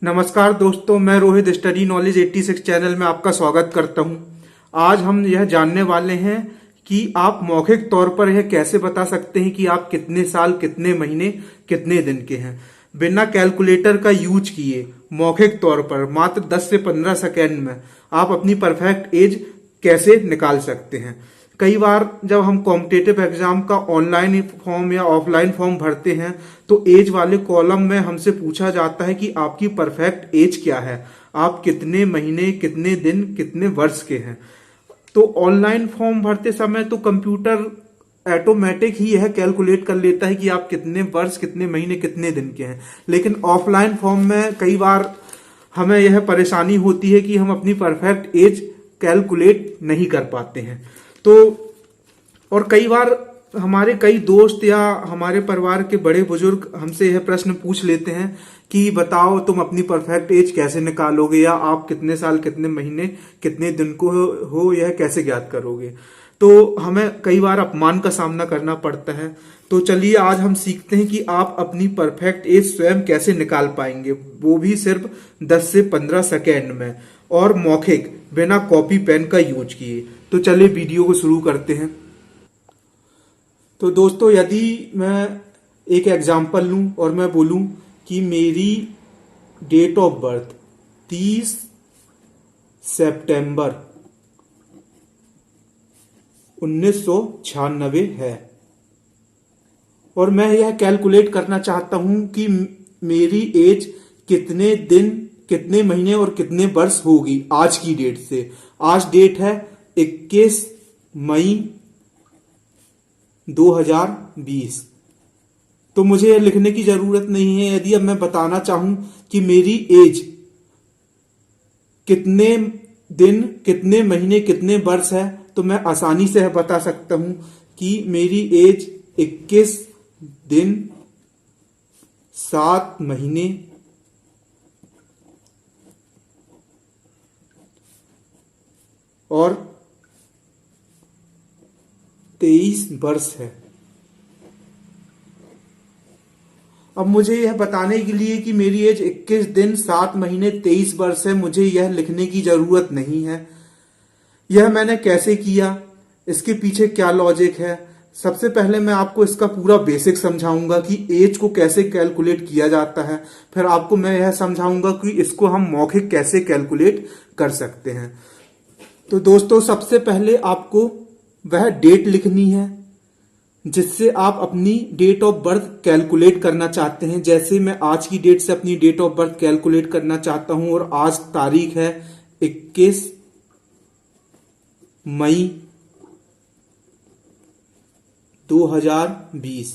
नमस्कार दोस्तों, मैं रोहित स्टडी नॉलेज 86 चैनल में आपका स्वागत करता हूं। आज हम यह जानने वाले हैं कि आप मौखिक तौर पर यह कैसे बता सकते हैं कि आप कितने साल, कितने महीने, कितने दिन के हैं, बिना कैलकुलेटर का यूज किए मौखिक तौर पर मात्र 10 से 15 सेकेंड में आप अपनी परफेक्ट एज कैसे निकाल सकते हैं। कई बार जब हम कॉम्पिटिटिव एग्जाम का ऑनलाइन फॉर्म या ऑफलाइन फॉर्म भरते हैं तो एज वाले कॉलम में हमसे पूछा जाता है कि आपकी परफेक्ट एज क्या है, आप कितने महीने, कितने दिन, कितने वर्ष के हैं। तो ऑनलाइन फॉर्म भरते समय तो कंप्यूटर ऑटोमेटिक ही यह कैलकुलेट कर लेता है कि आप कितने वर्ष, कितने महीने, कितने दिन के हैं। लेकिन ऑफलाइन फॉर्म में कई बार हमें यह परेशानी होती है कि हम अपनी परफेक्ट एज कैलकुलेट नहीं कर पाते हैं। तो और कई बार हमारे कई दोस्त या हमारे परिवार के बड़े बुजुर्ग हमसे यह प्रश्न पूछ लेते हैं कि बताओ तुम अपनी परफेक्ट एज कैसे निकालोगे, या आप कितने साल, कितने महीने, कितने दिन को हो, यह कैसे ज्ञात करोगे। तो हमें कई बार अपमान का सामना करना पड़ता है। तो चलिए आज हम सीखते हैं कि आप अपनी परफेक्ट एज स्वयं कैसे निकाल पाएंगे, वो भी सिर्फ 10 से 15 सेकेंड में, और मौखिक, बिना कॉपी पेन का यूज किए। तो चलिए वीडियो को शुरू करते हैं। तो दोस्तों, यदि मैं एक एग्जांपल लूं और मैं बोलूं कि मेरी डेट ऑफ बर्थ 30 सितंबर 1996 है, और मैं यह कैलकुलेट करना चाहता हूं कि मेरी एज कितने दिन, कितने महीने और कितने वर्ष होगी आज की डेट से। आज डेट है 21 मई 2020। तो मुझे यह लिखने की जरूरत नहीं है। यदि अब मैं बताना चाहूं कि मेरी एज कितने दिन, कितने महीने, कितने वर्ष है, तो मैं आसानी से बता सकता हूं कि मेरी एज 21 दिन 7 महीने और 23 वर्ष है। अब मुझे यह बताने के लिए कि मेरी एज 21 दिन 7 महीने 23 वर्ष है, मुझे यह लिखने की जरूरत नहीं है। यह मैंने कैसे किया, इसके पीछे क्या लॉजिक है, सबसे पहले मैं आपको इसका पूरा बेसिक समझाऊंगा कि एज को कैसे कैलकुलेट किया जाता है। फिर आपको मैं यह समझाऊंगा कि इसको हम मौखिक कैसे कैलकुलेट कर सकते हैं। तो दोस्तों, सबसे पहले आपको वह डेट लिखनी है जिससे आप अपनी डेट ऑफ बर्थ कैलकुलेट करना चाहते हैं। जैसे मैं आज की डेट से अपनी डेट ऑफ बर्थ कैलकुलेट करना चाहता हूं, और आज तारीख है 21 मई 2020।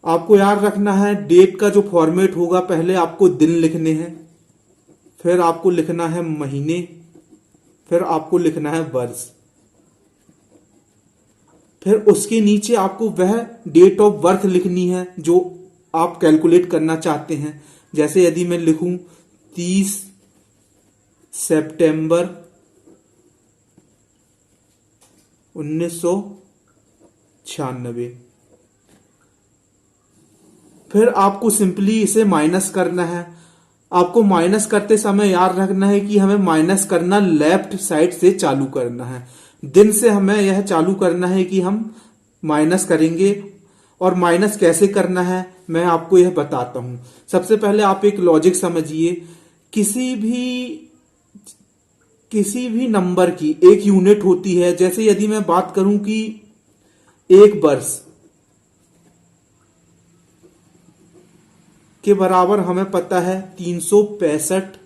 आपको याद रखना है डेट का जो फॉर्मेट होगा, पहले आपको दिन लिखने हैं, फिर आपको लिखना है महीने, फिर आपको लिखना है वर्ष, फिर उसके नीचे आपको वह डेट ऑफ बर्थ लिखनी है जो आप कैलकुलेट करना चाहते हैं। जैसे यदि मैं लिखूं 30 सितंबर 1996, फिर आपको सिंपली इसे माइनस करना है। आपको माइनस करते समय याद रखना है कि हमें माइनस करना लेफ्ट साइड से चालू करना है। दिन से हमें यह चालू करना है कि हम माइनस करेंगे, और माइनस कैसे करना है मैं आपको यह बताता हूं। सबसे पहले आप एक लॉजिक समझिए। किसी भी नंबर की एक यूनिट होती है। जैसे यदि मैं बात करूं कि एक वर्ष के बराबर हमें पता है 365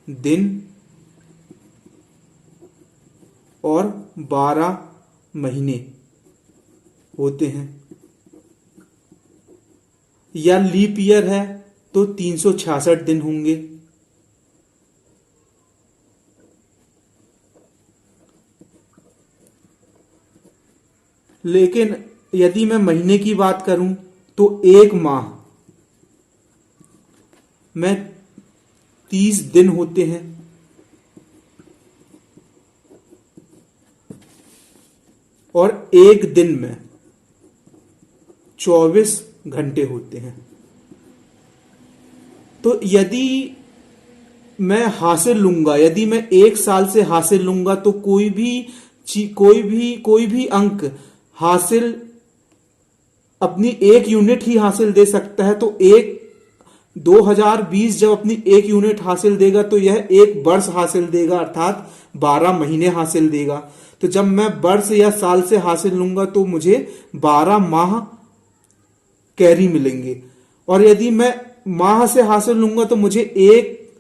दिन और 12 महीने होते हैं, या लीप ईयर है तो 366 दिन होंगे। लेकिन यदि मैं महीने की बात करूं तो एक माह में 30 दिन होते हैं, और एक दिन में 24 घंटे होते हैं। तो यदि मैं हासिल लूंगा, यदि मैं 1 साल से हासिल लूंगा तो कोई भी अंक हासिल अपनी 1 यूनिट ही हासिल दे सकता है। तो 2020 जब अपनी 1 यूनिट हासिल देगा तो यह 1 वर्ष हासिल देगा, अर्थात 12 महीने हासिल देगा। तो जब मैं वर्ष या साल से हासिल लूंगा तो मुझे 12 माह कैरी मिलेंगे। और यदि मैं माह से हासिल लूंगा तो मुझे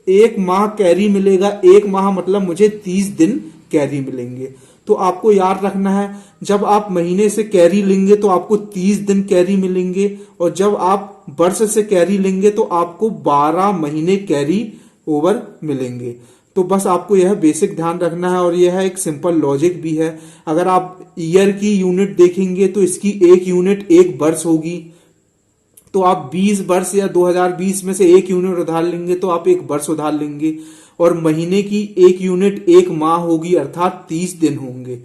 एक माह कैरी मिलेगा। 1 माह मतलब मुझे 30 दिन कैरी मिलेंगे। तो आपको याद रखना है, जब आप महीने से कैरी लेंगे तो आपको 30 दिन कैरी मिलेंगे, और जब आप वर्ष से कैरी लेंगे तो आपको 12 महीने कैरी ओवर मिलेंगे। तो बस आपको यह बेसिक ध्यान रखना है, और यह एक सिंपल लॉजिक भी है। अगर आप ईयर की यूनिट देखेंगे तो इसकी 1 यूनिट 1 वर्ष होगी। तो आप 20 वर्ष या 2020 में से 1 यूनिट उधार लेंगे तो आप 1 वर्ष उधार लेंगे, और महीने की 1 यूनिट 1 माह होगी, अर्थात 30 दिन होंगे।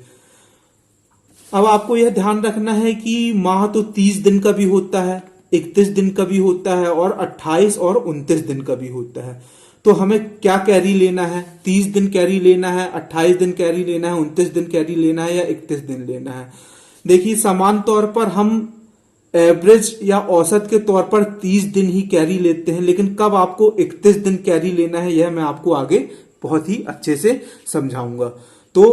अब आपको यह ध्यान रखना है कि माह तो 30 दिन का भी होता है, 31 दिन का भी होता है, और 28 और 29 दिन का भी होता है। तो हमें क्या कैरी लेना है? 30 दिन कैरी लेना है, 28 दिन कैरी लेना है, 29 दिन कैरी लेना है, या 31 दिन लेना है? देखिए, समान तौर पर हम एवरेज या औसत के तौर पर 30 दिन ही कैरी लेते हैं, लेकिन कब आपको 31 दिन कैरी लेना है यह मैं आपको आगे बहुत ही अच्छे से समझाऊंगा। तो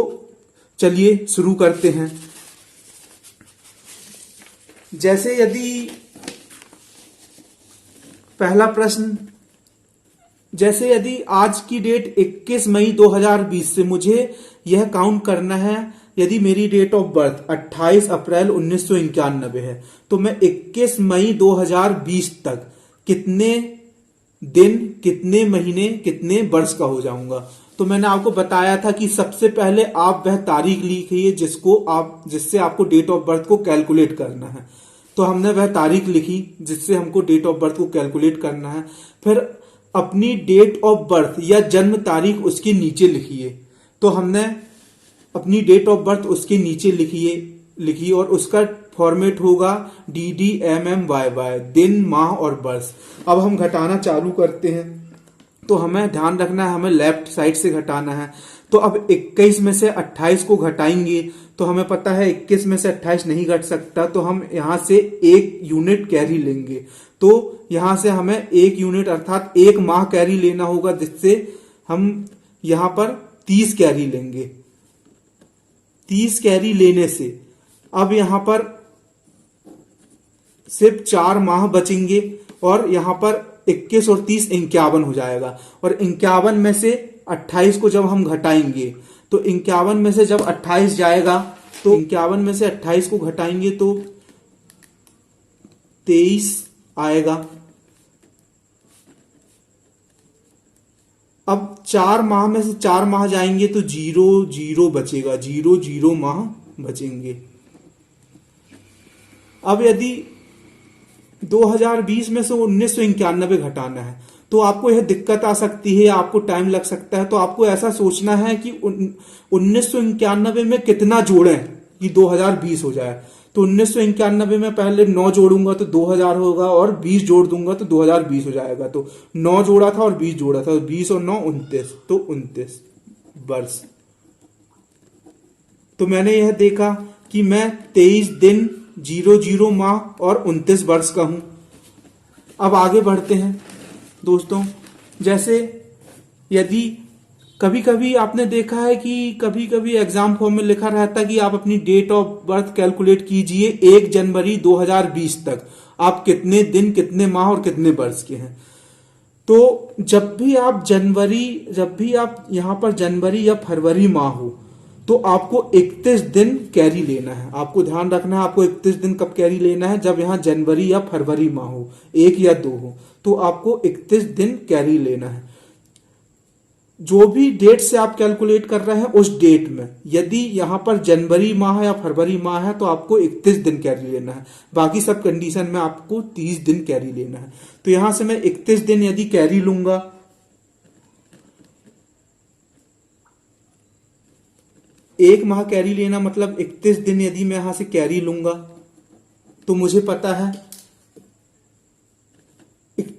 चलिए शुरू करते हैं। जैसे यदि पहला प्रश्न, जैसे यदि आज की डेट 21 मई 2020 से मुझे यह काउंट करना है, यदि मेरी डेट ऑफ बर्थ 28 अप्रैल 1991 है, तो मैं 21 मई 2020 तक कितने दिन, कितने महीने, कितने वर्ष का हो जाऊंगा? तो मैंने आपको बताया था कि सबसे पहले आप वह तारीख लिखिए जिससे आपको डेट ऑफ बर्थ को कैलकुलेट करना है। तो हमने वह तारीख लिखी जिससे हमको डेट ऑफ बर्थ को कैलकुलेट करना है। फिर अपनी डेट ऑफ बर्थ या जन्म तारीख उसके नीचे लिखिए। तो हमने अपनी डेट ऑफ बर्थ उसके नीचे लिखी और उसका फॉर्मेट होगा DDMMYY, दिन, माह और वर्ष। अब हम घटाना चालू करते हैं। तो हमें ध्यान रखना है, हमें लेफ्ट साइड से घटाना है। तो अब 21 में से 28 को घटाएंगे तो हमें पता है 21 में से 28 नहीं घट सकता, तो हम यहां से 1 यूनिट कैरी लेंगे। तो यहां से हमें 1 यूनिट अर्थात 1 माह कैरी लेना होगा, जिससे हम यहां पर 30 कैरी लेंगे। 30 कैरी लेने से अब यहां पर सिर्फ 4 माह बचेंगे, और यहां पर 21 और 30 51 हो जाएगा। और 51 में से 28 को जब हम घटाएंगे तो 51 में से जब 28 जाएगा तो 51 में से 28 को घटाएंगे तो 23 आएगा। अब 4 माह में से 4 माह जाएंगे तो 0 बचेगा, 0 माह बचेंगे। अब यदि 2020 में से 1991 घटाना है तो आपको यह दिक्कत आ सकती है, आपको टाइम लग सकता है। तो आपको ऐसा सोचना है कि 1991 में कितना जोड़ें कि 2020 हो जाए। तो 1991 में पहले 9 जोड़ूंगा तो 2000 होगा, और 20 जोड़ दूंगा तो 2020 हो जाएगा। तो 9 जोड़ा था और 20 जोड़ा था, 20 और 9 29, तो 29 वर्ष। तो मैंने यह देखा कि मैं 23 दिन, 0 माह और 29 वर्ष का हूं। अब आगे बढ़ते हैं दोस्तों। जैसे यदि कभी कभी आपने देखा है कि कभी कभी एग्जाम फॉर्म में लिखा रहता है कि आप अपनी डेट ऑफ बर्थ कैलकुलेट कीजिए 1 जनवरी 2020 तक आप कितने दिन, कितने माह और कितने वर्ष के हैं। तो जब भी आप यहां पर जनवरी या फरवरी माह हो तो आपको 31 दिन कैरी लेना है। आपको ध्यान रखना है, आपको 31 दिन कब कैरी लेना है? जब यहां जनवरी या फरवरी माह हो, 1 या 2 हो, तो आपको 31 दिन कैरी लेना है। जो भी डेट से आप कैलकुलेट कर रहे हैं उस डेट में, यदि यहां पर जनवरी माह या फरवरी माह है तो आपको 31 दिन कैरी लेना है। बाकी सब कंडीशन में आपको 30 दिन कैरी लेना है। तो यहां से मैं 31 दिन यदि कैरी लूंगा, 1 माह कैरी लेना मतलब 31 दिन यदि मैं यहां से कैरी लूंगा तो मुझे पता है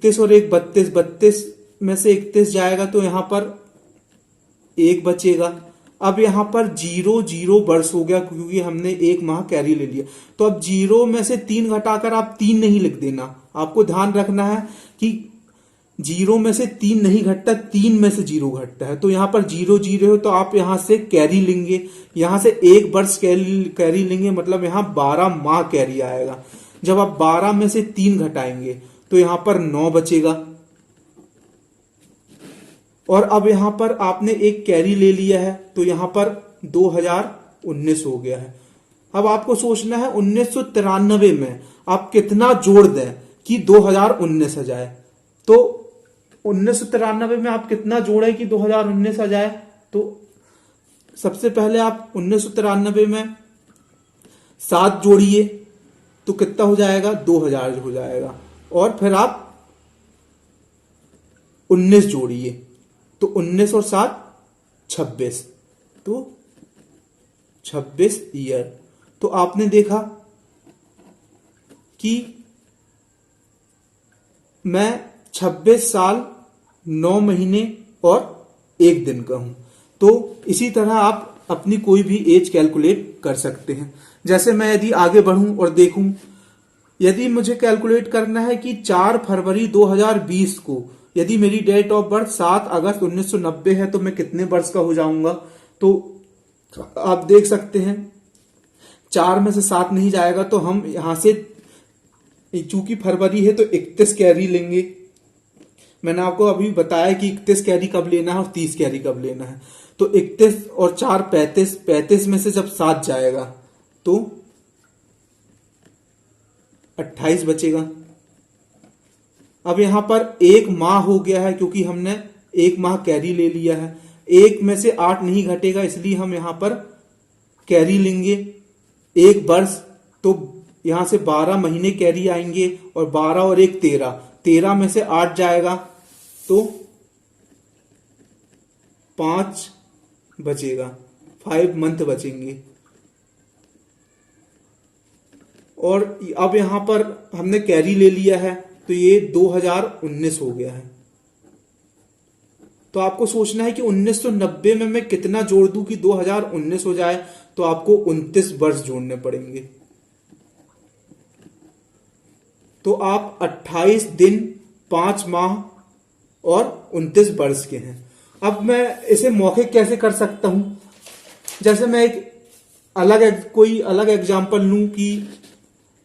31 और एक 32, 32 में से 31 जाएगा तो यहां पर 1 बचेगा। अब यहां पर 0 0 वर्ष हो गया क्योंकि हमने 1 माह कैरी ले लिया। तो अब 0 में से 3 घटाकर आप 3 नहीं लिख देना, आपको ध्यान रखना है कि 0 में से 3 नहीं घटता, 3 में से 0 घटता है। तो यहां पर 0 0 हो तो आप यहां से कैरी लेंगे, यहां से 1 वर्ष कैरी लेंगे, मतलब यहां 12 माह कैरी आएगा। जब आप 12 में से 3 घटाएंगे तो यहां पर 9 बचेगा। और अब यहां पर आपने एक कैरी ले लिया है तो यहां पर 2019 हो गया है। अब आपको सोचना है 1993 में आप कितना जोड़ दें कि 2019 आ जाए। तो 1993 में आप कितना जोड़े कि 2019 आ जाए। तो सबसे पहले आप 1993 में 7 जोड़िए तो कितना हो जाएगा, 2000 हो जाएगा। और फिर आप 19 जोड़िए तो 19 और 7 26, तो 26 ईयर। तो आपने देखा कि मैं 26 साल 9 महीने और 1 दिन का हूं। तो इसी तरह आप अपनी कोई भी एज कैलकुलेट कर सकते हैं। जैसे मैं यदि आगे बढ़ूं और देखूं, यदि मुझे कैलकुलेट करना है कि 4 फरवरी 2020 को यदि मेरी डेट ऑफ बर्थ 7 अगस्त 1990 है तो मैं कितने वर्ष का हो जाऊंगा। तो आप देख सकते हैं 4 में से 7 नहीं जाएगा तो हम यहां से, चूंकि फरवरी है तो 31 कैरी लेंगे। मैंने आपको अभी बताया कि 31 कैरी कब लेना है और 30 कैरी कब लेना है। तो 31 और 4 35, 35 में से जब 7 जाएगा तो 28 बचेगा। अब यहां पर 1 माह हो गया है क्योंकि हमने 1 माह कैरी ले लिया है। 1 में से 8 नहीं घटेगा इसलिए हम यहां पर कैरी लेंगे। 1 वर्ष तो यहां से 12 महीने कैरी आएंगे और 12 और 1 13, 13 में से 8 जाएगा तो 5 बचेगा, 5 मंथ बचेंगे। और अब यहां पर हमने कैरी ले लिया है तो ये 2019 हो गया है। तो आपको सोचना है कि 1990 में मैं कितना जोड़ दूं कि 2019 हो जाए। तो आपको 29 वर्ष जोड़ने पड़ेंगे। तो आप 28 दिन 5 माह और 29 वर्ष के हैं। अब मैं इसे मौखिक कैसे कर सकता हूं। जैसे मैं एक कोई अलग एग्जांपल लूं कि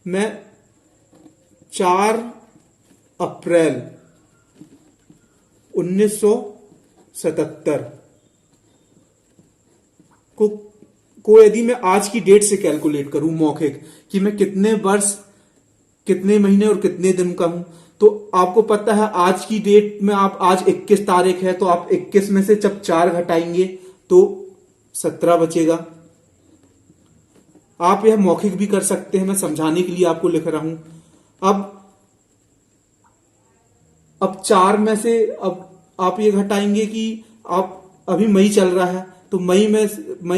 मैं 4 अप्रैल 1977 को यदि मैं आज की डेट से कैलकुलेट करूं मौखिक कि मैं कितने वर्ष, कितने महीने और कितने दिन का हूं, तो आपको पता है आज की डेट में आप, आज 21 तारीख है तो आप 21 में से जब 4 घटाएंगे तो 17 बचेगा। आप यह मौखिक भी कर सकते हैं, मैं समझाने के लिए आपको लिख रहा हूं। अब 4 में से अब आप ये घटाएंगे कि आप अभी मई चल रहा है तो मई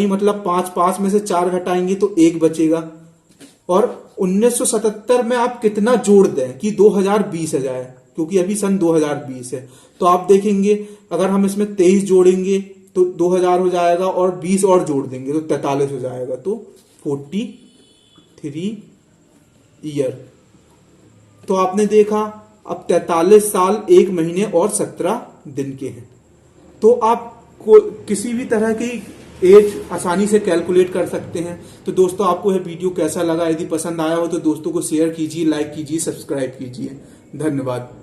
मतलब 5 में से 4 घटाएंगे तो 1 बचेगा। और 1977 में आप कितना जोड़ दें कि 2020 आ जाए, क्योंकि अभी सन 2020 है। तो आप देखेंगे अगर हम इसमें 23 जोड़ेंगे तो 2000 हो जाएगा और 20 और जोड़ देंगे तो 43 हो जाएगा, तो 43 ईयर। तो आपने देखा अब 43 साल 1 महीने और 17 दिन के हैं। तो आप किसी भी तरह की एज आसानी से कैलकुलेट कर सकते हैं। तो दोस्तों आपको यह वीडियो कैसा लगा, यदि पसंद आया हो तो दोस्तों को शेयर कीजिए, लाइक कीजिए, सब्सक्राइब कीजिए। धन्यवाद।